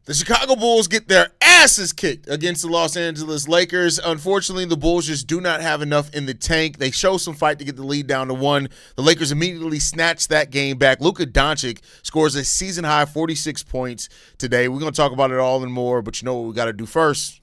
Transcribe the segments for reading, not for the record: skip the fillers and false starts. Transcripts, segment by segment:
The Chicago Bulls get their asses kicked against the Los Angeles Lakers. Unfortunately, the Bulls just do not have enough in the tank. They show some fight to get the lead down to 1. The Lakers immediately snatch that game back. Luka Dončić scores a season-high 46 points today. We're going to talk about it all and more, but you know what we got to do first?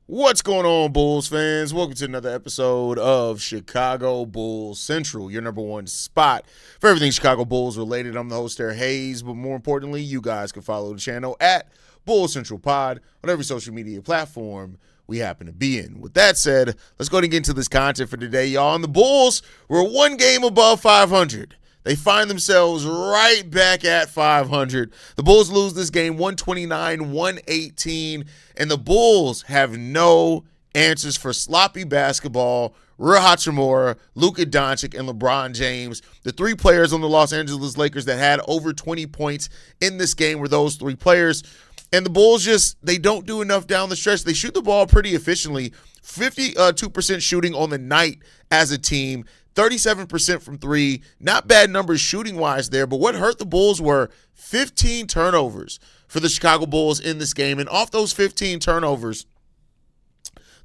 What's going on, Bulls fans? Welcome to another episode of Chicago Bulls Central, your number one spot for everything Chicago Bulls related. I'm the host there, Haize, but more importantly, you guys can follow the channel at Bulls Central Pod on every social media platform we happen to be in. With that said, let's go ahead and get into this content for today, y'all. And the Bulls were one game above 500. They find themselves right back at 500. The Bulls lose this game 129-118, and the Bulls have no answers for sloppy basketball. Rui Hachimura, Luka Dončić, and LeBron James. The three players on the Los Angeles Lakers that had over 20 points in this game were those three players. And the Bulls they don't do enough down the stretch. They shoot the ball pretty efficiently. 52% shooting on the night as a team. 37% from three. Not bad numbers shooting-wise there, but what hurt the Bulls were 15 turnovers for the Chicago Bulls in this game. And off those 15 turnovers,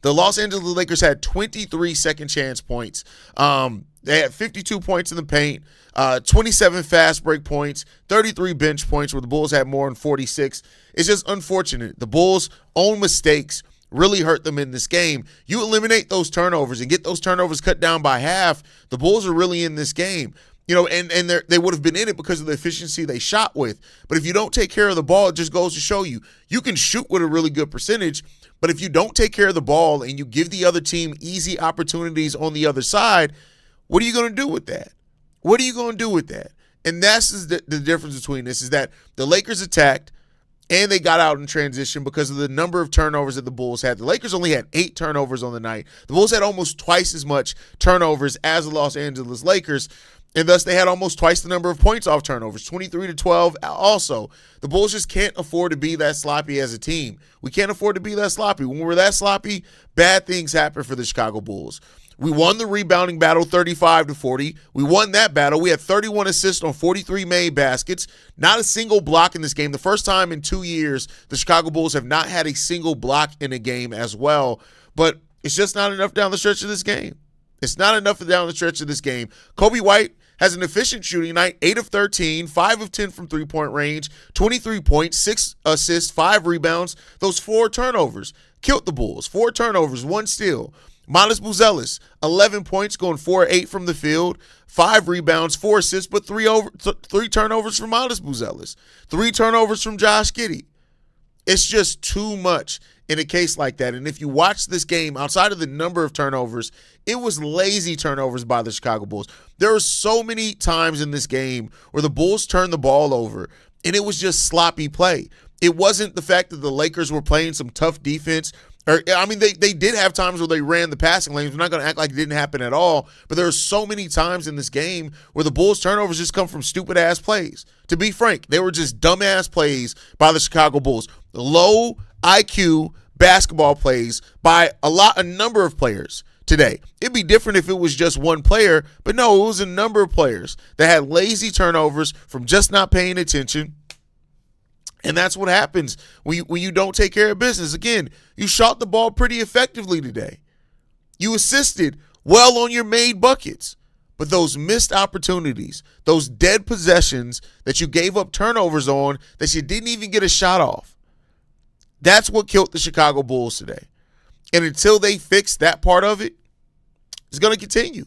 the Los Angeles Lakers had 23 second-chance points. They had 52 points in the paint, 27 fast break points, 33 bench points, where the Bulls had more than 46. It's just unfortunate. The Bulls' own mistakes really hurt them in this game. You eliminate those turnovers and get those turnovers cut down by half, the Bulls are really in this game. You know, and they would have been in it because of the efficiency they shot with. But if you don't take care of the ball, it just goes to show you can shoot with a really good percentage, but if you don't take care of the ball and you give the other team easy opportunities on the other side, what are you going to do with that? What are you going to do with that? And that's the difference between this, is that the Lakers attacked, and they got out in transition because of the number of turnovers that the Bulls had. The Lakers only had 8 turnovers on the night. The Bulls had almost twice as much turnovers as the Los Angeles Lakers, and thus they had almost twice the number of points off turnovers, 23-12 also. The Bulls just can't afford to be that sloppy as a team. We can't afford to be that sloppy. When we're that sloppy, bad things happen for the Chicago Bulls. We won the rebounding battle 35-40. We won that battle. We had 31 assists on 43 made baskets. Not a single block in this game. The first time in 2 years the Chicago Bulls have not had a single block in a game as well. But it's just not enough down the stretch of this game. It's not enough down the stretch of this game. Coby White has an efficient shooting night, 8 of 13, 5 of 10 from three-point range, 23 points, 6 assists, 5 rebounds. Those 4 turnovers killed the Bulls. 4 turnovers, 1 steal. Miles Buzelis, 11 points, going 4-8 from the field, 5 rebounds, 4 assists, but 3 turnovers from Miles Buzelis, 3 turnovers from Josh Giddey. It's just too much in a case like that. And if you watch this game, outside of the number of turnovers, it was lazy turnovers by the Chicago Bulls. There were so many times in this game where the Bulls turned the ball over, and it was just sloppy play. It wasn't the fact that the Lakers were playing some tough defense. They did have times where they ran the passing lanes. We're not going to act like it didn't happen at all, but there are so many times in this game where the Bulls' turnovers just come from stupid-ass plays. To be frank, they were just dumb-ass plays by the Chicago Bulls. Low IQ basketball plays by a number of players today. It'd be different if it was just one player, but no, it was a number of players that had lazy turnovers from just not paying attention. And that's what happens when you don't take care of business. Again, you shot the ball pretty effectively today. You assisted well on your made buckets. But those missed opportunities, those dead possessions that you gave up turnovers on that you didn't even get a shot off, that's what killed the Chicago Bulls today. And until they fix that part of it, it's going to continue.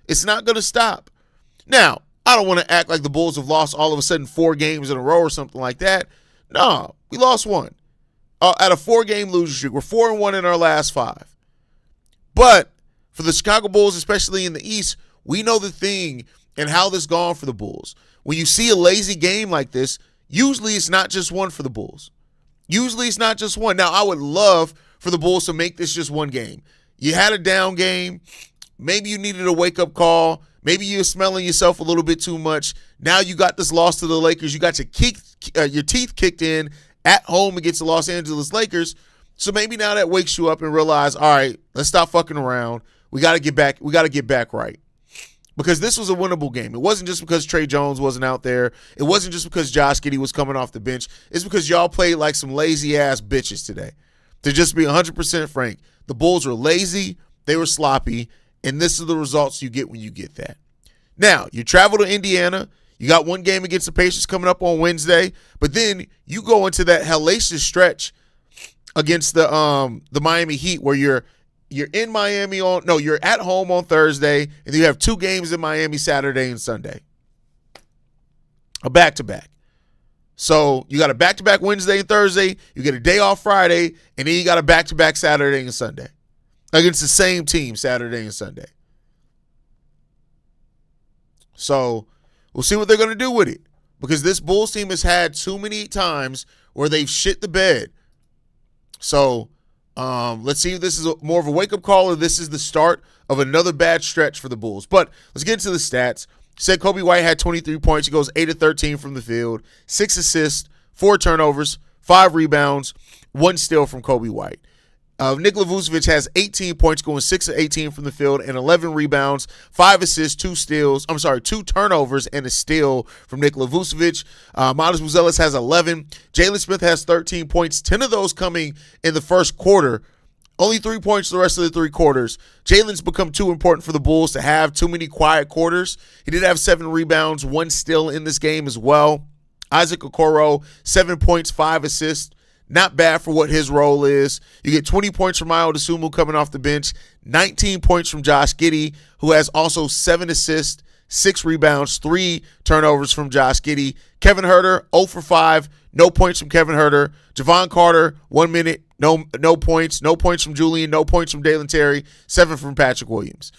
It's not going to stop. Now, I don't want to act like the Bulls have lost all of a sudden 4 games in a row or something like that. No, we lost 1. At a 4-game losing streak. We're 4-1 in our last 5. But for the Chicago Bulls, especially in the East, we know the thing and how this gone for the Bulls. When you see a lazy game like this, usually it's not just one for the Bulls. Usually it's not just one. Now, I would love for the Bulls to make this just one game. You had a down game. Maybe you needed a wake-up call. Maybe you're smelling yourself a little bit too much. Now you got this loss to the Lakers. You got your teeth kicked in at home against the Los Angeles Lakers. So maybe now that wakes you up and realize, all right, let's stop fucking around. We got to get back. We got to get back right. Because this was a winnable game. It wasn't just because Trey Jones wasn't out there. It wasn't just because Josh Giddey was coming off the bench. It's because y'all played like some lazy-ass bitches today. To just be 100% frank, the Bulls were lazy, they were sloppy, and this is the results you get when you get that. Now, you travel to Indiana. You got one game against the Pacers coming up on Wednesday, but then you go into that hellacious stretch against the Miami Heat where you're in Miami you're at home on Thursday, and you have two games in Miami Saturday and Sunday. A back-to-back. So you got a back-to-back Wednesday and Thursday, you get a day off Friday, and then you got a back-to-back Saturday and Sunday against the same team Saturday and Sunday. So we'll see what they're going to do with it, because this Bulls team has had too many times where they've shit the bed. So let's see if this is more of a wake-up call or this is the start of another bad stretch for the Bulls. But let's get into the stats. Said Coby White had 23 points. He goes 8 of 13 from the field, 6 assists, 4 turnovers, 5 rebounds, 1 steal from Coby White. Nikola Vucevic has 18 points, going 6 of 18 from the field, and 11 rebounds, 5 assists, 2 turnovers, and a steal from Nikola Vucevic. Miles Muzelis has 11. Jalen Smith has 13 points, 10 of those coming in the first quarter. Only 3 points the rest of the 3 quarters. Jalen's become too important for the Bulls to have too many quiet quarters. He did have 7 rebounds, 1 steal in this game as well. Isaac Okoro, 7 points, 5 assists. Not bad for what his role is. You get 20 points from Ayo Dosunmu coming off the bench, 19 points from Josh Giddey, who has also 7 assists, 6 rebounds, 3 turnovers from Josh Giddey. Kevin Huerter, 0 for 5, no points from Kevin Huerter. Javon Carter, 1 minute, no points. No points from Julian, no points from Dalen Terry, 7 from Patrick Williams.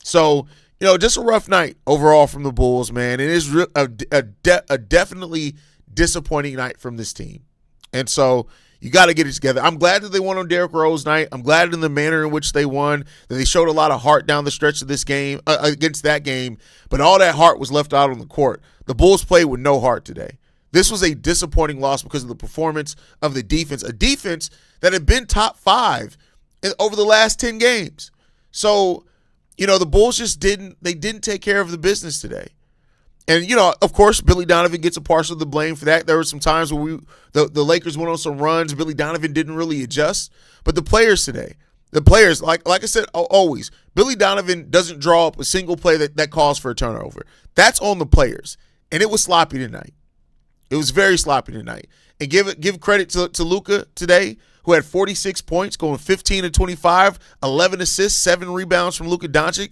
So, just a rough night overall from the Bulls, man. It is a definitely disappointing night from this team. And so you got to get it together. I'm glad that they won on Derrick Rose night. I'm glad in the manner in which they won, that they showed a lot of heart down the stretch of this game, against that game. But all that heart was left out on the court. The Bulls played with no heart today. This was a disappointing loss because of the performance of the defense, a defense that had been top 5 over the last 10 games. So, the Bulls just didn't take care of the business today. And, of course, Billy Donovan gets a partial of the blame for that. There were some times where the Lakers went on some runs. Billy Donovan didn't really adjust. But the players today, like I said, always, Billy Donovan doesn't draw up a single play that calls for a turnover. That's on the players. And it was sloppy tonight. It was very sloppy tonight. And give credit to Luka today, who had 46 points, going 15 of 25, 11 assists, 7 rebounds from Luka Dončić.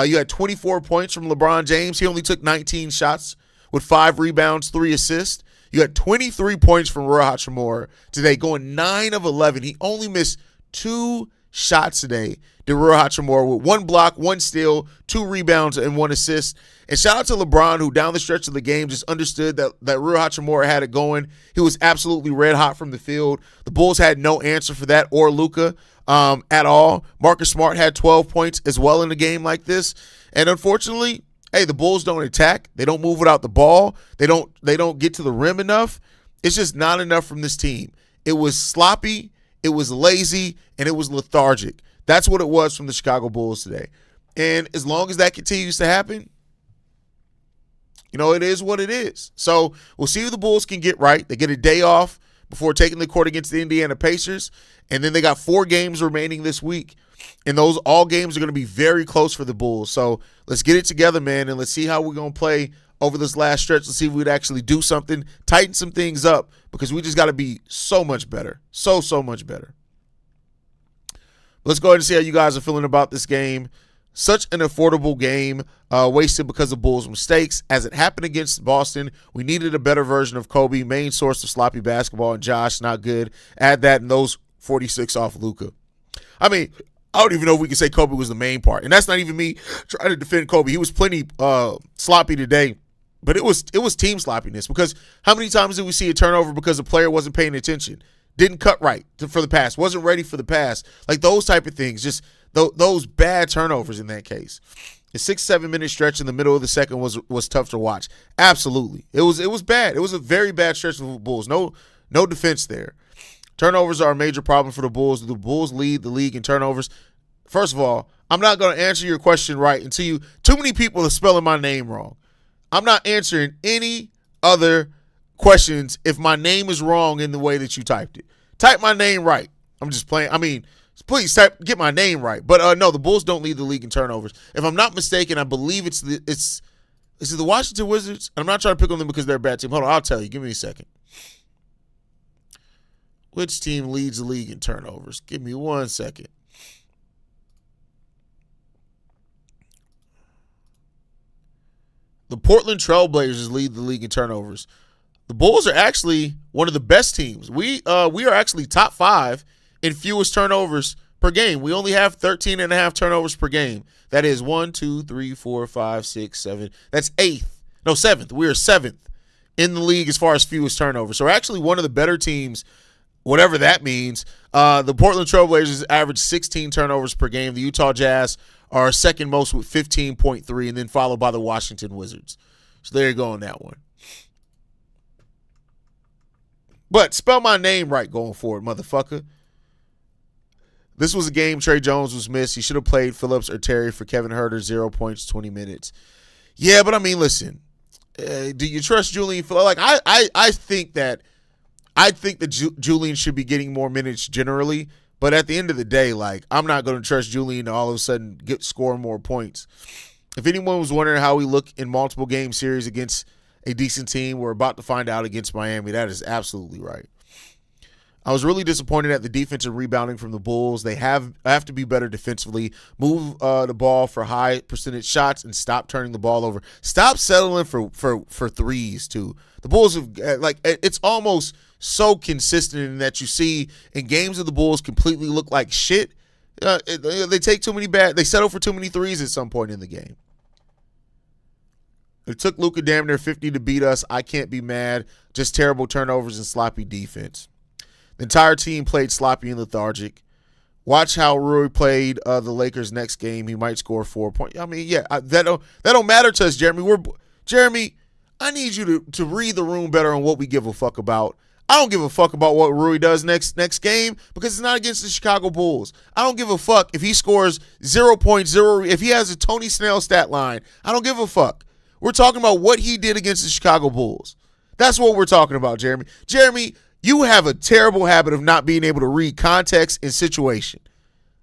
You had 24 points from LeBron James. He only took 19 shots with 5 rebounds, 3 assists. You had 23 points from Rui Hachimura today, going 9 of 11. He only missed 2 shots today to Rui Hachimura with 1 block, 1 steal, 2 rebounds, and 1 assist. And shout out to LeBron, who down the stretch of the game just understood that Rui Hachimura had it going. He was absolutely red hot from the field. The Bulls had no answer for that or Luka at all. Marcus Smart had 12 points as well in a game like this. And unfortunately, the Bulls don't attack. They don't move without the ball. They don't get to the rim enough. It's just not enough from this team. It was sloppy, it was lazy, and it was lethargic. That's what it was from the Chicago Bulls today. And as long as that continues to happen, it is what it is. So we'll see if the Bulls can get right. They get a day off before taking the court against the Indiana Pacers. And then they got 4 games remaining this week. And all games are going to be very close for the Bulls. So let's get it together, man, and let's see how we're going to play over this last stretch. Let's see if we'd actually do something, tighten some things up, because we just got to be so much better. So much better. Let's go ahead and see how you guys are feeling about this game. Such an affordable game, wasted because of Bulls' mistakes. As it happened against Boston, we needed a better version of Coby, main source of sloppy basketball, and Josh, not good. Add that and those 46 off Luka. I mean, I don't even know if we can say Coby was the main part. And that's not even me trying to defend Coby. He was plenty sloppy today. But it was team sloppiness, because how many times did we see a turnover because a player wasn't paying attention? didn't cut right for the pass, wasn't ready for the pass. Like those type of things, just those bad turnovers in that case. The 6-7 minute stretch in the middle of the second was tough to watch. Absolutely. It was bad. It was a very bad stretch for the Bulls. No defense there. Turnovers are a major problem for the Bulls. The Bulls lead the league in turnovers. First of all, I'm not going to answer your question right until too many people are spelling my name wrong. I'm not answering any other questions if my name is wrong in the way that you typed it. Type my name right. I'm just playing. I mean, please get my name right. But no, the Bulls don't lead the league in turnovers. If I'm not mistaken, I believe is it the Washington Wizards? I'm not trying to pick on them because they're a bad team. Hold on, I'll tell you. Give me a second. Which team leads the league in turnovers? Give me 1 second. The Portland Trailblazers lead the league in turnovers. The Bulls are actually one of the best teams. We are actually top 5 in fewest turnovers per game. We only have 13.5 turnovers per game. That is 1, 2, 3, 4, 5, 6, 7. That's 7th. We are 7th in the league as far as fewest turnovers. So we're actually one of the better teams, whatever that means. The Portland Trailblazers average 16 turnovers per game. The Utah Jazz are second most with 15.3, and then followed by the Washington Wizards. So there you go on that one. But spell my name right going forward, motherfucker. This was a game Trey Jones was missed. He should have played Phillips or Terry for Kevin Huerter, 0 points, 20 minutes. Yeah, but I mean, listen. Do you trust Julian? Like, I think that Julian should be getting more minutes generally. But at the end of the day, like, I'm not going to trust Julian to all of a sudden score more points. If anyone was wondering how we look in multiple game series against a decent team, we're about to find out against Miami. That is absolutely right. I was really disappointed at the defensive rebounding from the Bulls. They have to be better defensively. Move the ball for high percentage shots and stop turning the ball over. Stop settling for threes too. The Bulls have it's almost so consistent in that you see in games of the Bulls completely look like shit. They take too many they settle for too many threes at some point in the game. It took Luka damn near 50 to beat us. I can't be mad. Just terrible turnovers and sloppy defense. The entire team played sloppy and lethargic. Watch how Rui played the Lakers next game. He might score 4 points. I mean, yeah, that don't matter to us, Jeremy. Jeremy, I need you to read the room better on what we give a fuck about. I don't give a fuck about what Rui does next game because it's not against the Chicago Bulls. I don't give a fuck if he scores 0.0, if he has a Tony Snell stat line. I don't give a fuck. We're talking about what he did against the Chicago Bulls. That's what we're talking about, Jeremy. Jeremy, you have a terrible habit of not being able to read context and situation.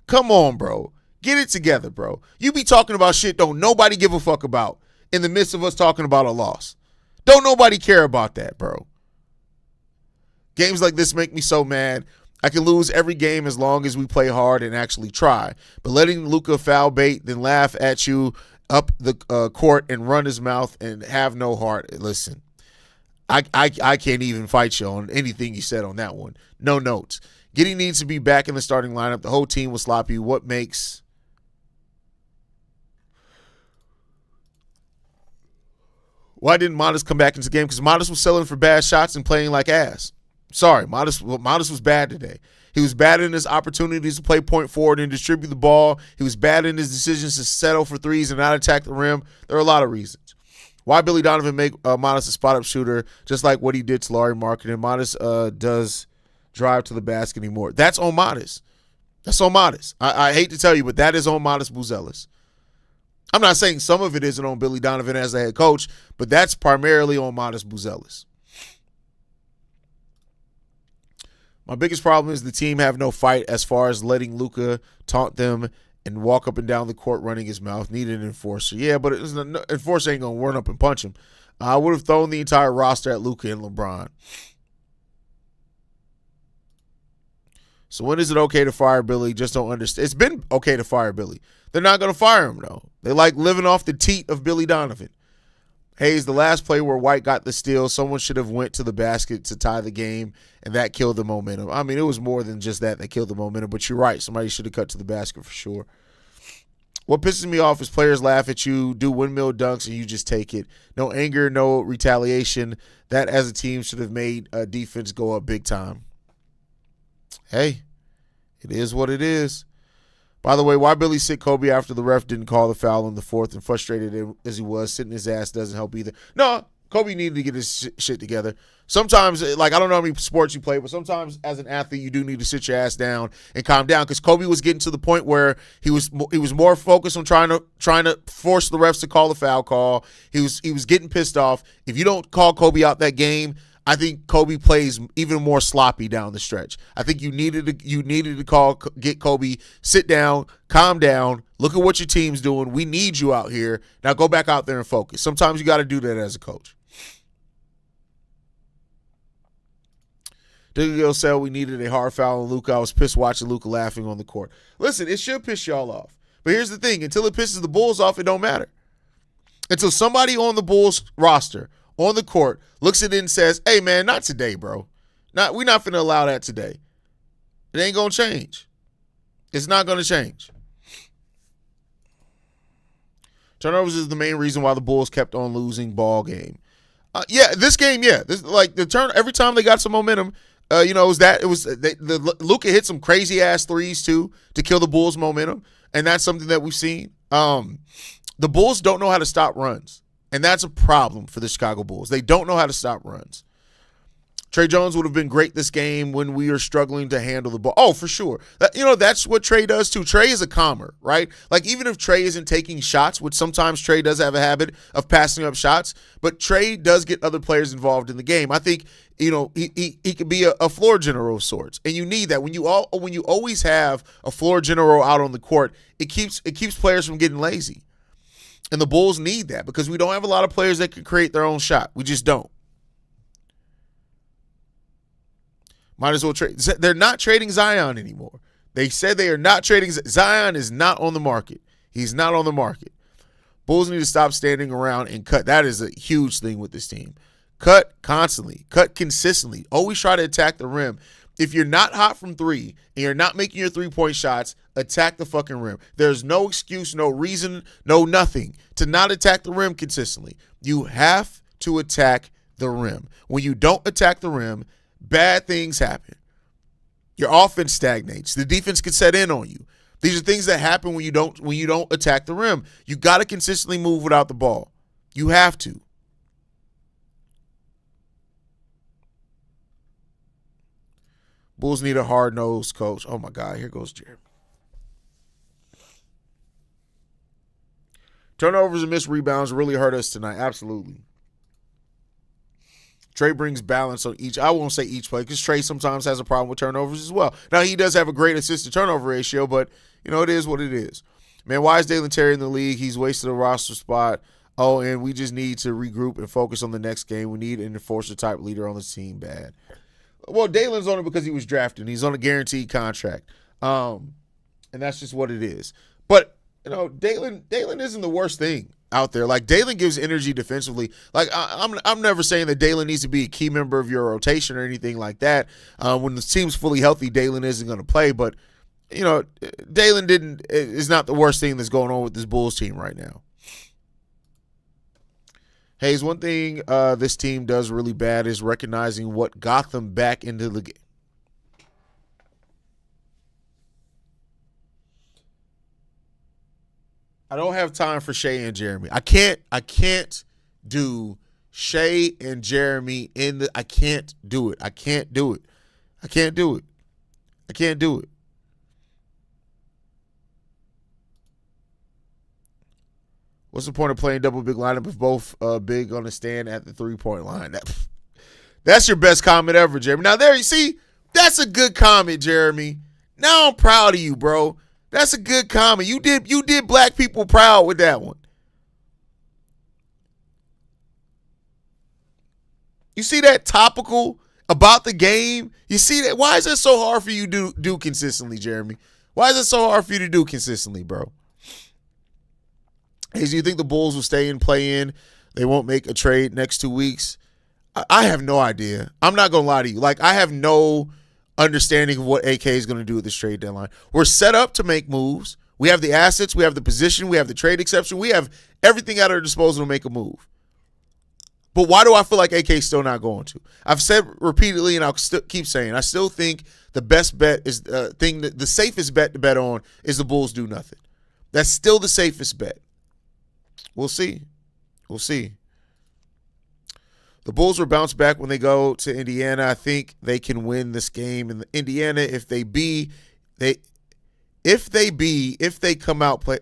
Come on, bro. Get it together, bro. You be talking about shit don't nobody give a fuck about in the midst of us talking about a loss. Don't nobody care about that, bro. Games like this make me so mad. I can lose every game as long as we play hard and actually try. But letting Luka foul bait, then laugh at you up the court and run his mouth and have no heart. Listen, I can't even fight you on anything you said on that one. No notes. Giddey needs to be back in the starting lineup. The whole team was sloppy. Why didn't Modest come back into the game? Because Modest was selling for bad shots and playing like ass. Sorry, Modest was bad today. He was bad in his opportunities to play point forward and distribute the ball. He was bad in his decisions to settle for threes and not attack the rim. There are a lot of reasons. Why Billy Donovan make Modest a spot-up shooter, just like what he did to Larry Marketing? Modest does drive to the basket anymore. That's on Modest. That's on Modest. I hate to tell you, but that is on Modest Buzelis. I'm not saying some of it isn't on Billy Donovan as a head coach, but that's primarily on Modest Buzelis. My biggest problem is the team have no fight as far as letting Luka taunt them and walk up and down the court running his mouth. Need an enforcer. Yeah, but enforcer ain't going to run up and punch him. I would have thrown the entire roster at Luka and LeBron. So when is it okay to fire Billy? Just don't understand. It's been okay to fire Billy. They're not going to fire him, though. They like living off the teat of Billy Donovan. Haize, the last play where White got the steal, someone should have went to the basket to tie the game, and that killed the momentum. I mean, it was more than just that killed the momentum, but you're right. Somebody should have cut to the basket for sure. What pisses me off is players laugh at you, do windmill dunks, and you just take it. No anger, no retaliation. That, as a team, should have made defense go up big time. Hey, it is what it is. By the way, why Billy sit Coby after the ref didn't call the foul in the fourth, and frustrated as he was, sitting his ass doesn't help either. No, Coby needed to get his shit together. Sometimes, like, I don't know how many sports you play, but sometimes as an athlete, you do need to sit your ass down and calm down, because Coby was getting to the point where he was more focused on trying to force the refs to call the foul call. He was getting pissed off. If you don't call Coby out that game, I think Coby plays even more sloppy down the stretch. I think you needed to get Coby, sit down, calm down, look at what your team's doing. We need you out here. Now go back out there and focus. Sometimes you got to do that as a coach. Diggle said we needed a hard foul on Luka. I was pissed watching Luka laughing on the court. Listen, it should piss y'all off. But here's the thing. Until it pisses the Bulls off, it don't matter. Until somebody on the Bulls roster, on the court, looks at it and says, hey, man, not today, bro. We're not finna allow that today. It ain't going to change. It's not going to change. Turnovers is the main reason why the Bulls kept on losing ball game. This game, yeah. Every time they got some momentum, Luka hit some crazy ass threes too to kill the Bulls' momentum, and that's something that we've seen. The Bulls don't know how to stop runs. And that's a problem for the Chicago Bulls. They don't know how to stop runs. Trey Jones would have been great this game when we are struggling to handle the ball. Oh, for sure. That's what Trey does too. Trey is a calmer, right? Like, even if Trey isn't taking shots, which sometimes Trey does have a habit of passing up shots, but Trey does get other players involved in the game. I think, he could be a floor general of sorts. And you need that. When you always have a floor general out on the court, it keeps players from getting lazy. And the Bulls need that because we don't have a lot of players that can create their own shot. We just don't. Might as well trade. They're not trading Zion anymore. They said they are not trading. Zion is not on the market. He's not on the market. Bulls need to stop standing around and cut. That is a huge thing with this team. Cut constantly. Cut consistently. Always try to attack the rim. If you're not hot from three and you're not making your three-point shots, attack the fucking rim. There's no excuse, no reason, no nothing to not attack the rim consistently. You have to attack the rim. When you don't attack the rim, bad things happen. Your offense stagnates. The defense can set in on you. These are things that happen when you don't attack the rim. You got to consistently move without the ball. You have to. Bulls need a hard-nosed coach. Oh, my God. Here goes Jeremy. Turnovers and missed rebounds really hurt us tonight. Absolutely. Trey brings balance on each. I won't say each play because Trey sometimes has a problem with turnovers as well. Now, he does have a great assist-to-turnover ratio, but, it is what it is. Man, why is Dalen Terry in the league? He's wasted a roster spot. Oh, and we just need to regroup and focus on the next game. We need an enforcer-type leader on the team bad. Well, Dalen's on it because he was drafted. He's on a guaranteed contract. And that's just what it is. But, Dalen isn't the worst thing out there. Like, Dalen gives energy defensively. Like, I'm never saying that Dalen needs to be a key member of your rotation or anything like that. When the team's fully healthy, Dalen isn't going to play. But, Dalen is not the worst thing that's going on with this Bulls team right now. Haize, one thing this team does really bad is recognizing what got them back into the game. I don't have time for Shea and Jeremy. I can't do Shea and Jeremy I can't do it. I can't do it. I can't do it. I can't do it. What's the point of playing double big lineup if both big on the stand at the three-point line? That's your best comment ever, Jeremy. Now, there you see, that's a good comment, Jeremy. Now I'm proud of you, bro. That's a good comment. You did black people proud with that one. You see that topical about the game? You see that? Why is it so hard for you to do consistently, Jeremy? Why is it so hard for you to do consistently, bro? Hey, do you think the Bulls will stay in, play in? They won't make a trade next 2 weeks? I have no idea. I'm not going to lie to you. Like, I have no understanding of what AK is going to do with this trade deadline. We're set up to make moves. We have the assets. We have the position. We have the trade exception. We have everything at our disposal to make a move. But why do I feel like AK's still not going to? I've said repeatedly, and I'll keep saying, I still think the best bet is the safest bet to bet on is the Bulls do nothing. That's still the safest bet. We'll see. We'll see. The Bulls will bounce back when they go to Indiana. I think they can win this game. And Indiana, if they come out play.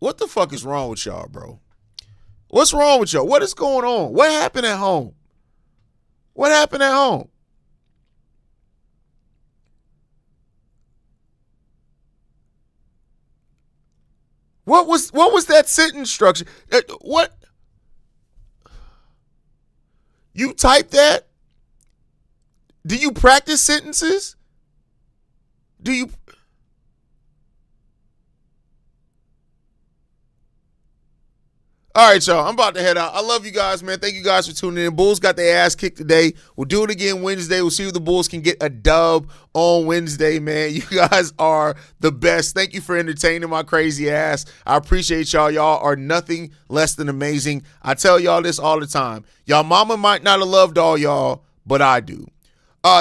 What the fuck is wrong with y'all, bro? What's wrong with y'all? What is going on? What happened at home? What happened at home? What was that sentence structure? What? You type that? Do you practice sentences? Do you? All right, y'all. I'm about to head out. I love you guys, man. Thank you guys for tuning in. Bulls got their ass kicked today. We'll do it again Wednesday. We'll see if the Bulls can get a dub on Wednesday, man. You guys are the best. Thank you for entertaining my crazy ass. I appreciate y'all. Y'all are nothing less than amazing. I tell y'all this all the time. Y'all mama might not have loved all y'all, but I do.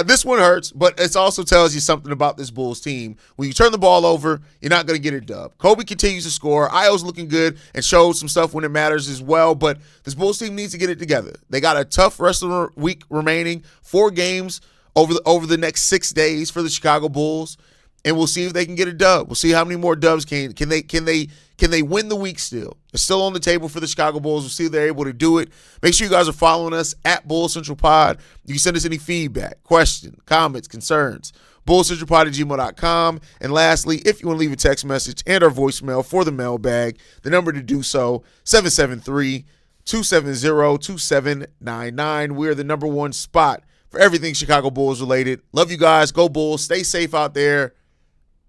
This one hurts, but it also tells you something about this Bulls team. When you turn the ball over, you're not going to get a dub. Coby continues to score. Ayo's looking good and showed some stuff when it matters as well, but this Bulls team needs to get it together. They got a tough rest of the week remaining, 4 games over the next 6 days for the Chicago Bulls, and we'll see if they can get a dub. We'll see how many more dubs can they win the week still. It's still on the table for the Chicago Bulls. We'll see if they're able to do it. Make sure you guys are following us at Bulls Central Pod. You can send us any feedback, questions, comments, concerns. BullsCentralPod@gmail.com. And lastly, if you want to leave a text message and our voicemail for the mailbag, the number to do so, 773-270-2799. We're the number one spot for everything Chicago Bulls related. Love you guys. Go Bulls. Stay safe out there.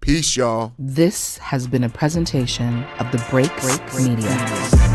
Peace, y'all. This has been a presentation of the Break Media.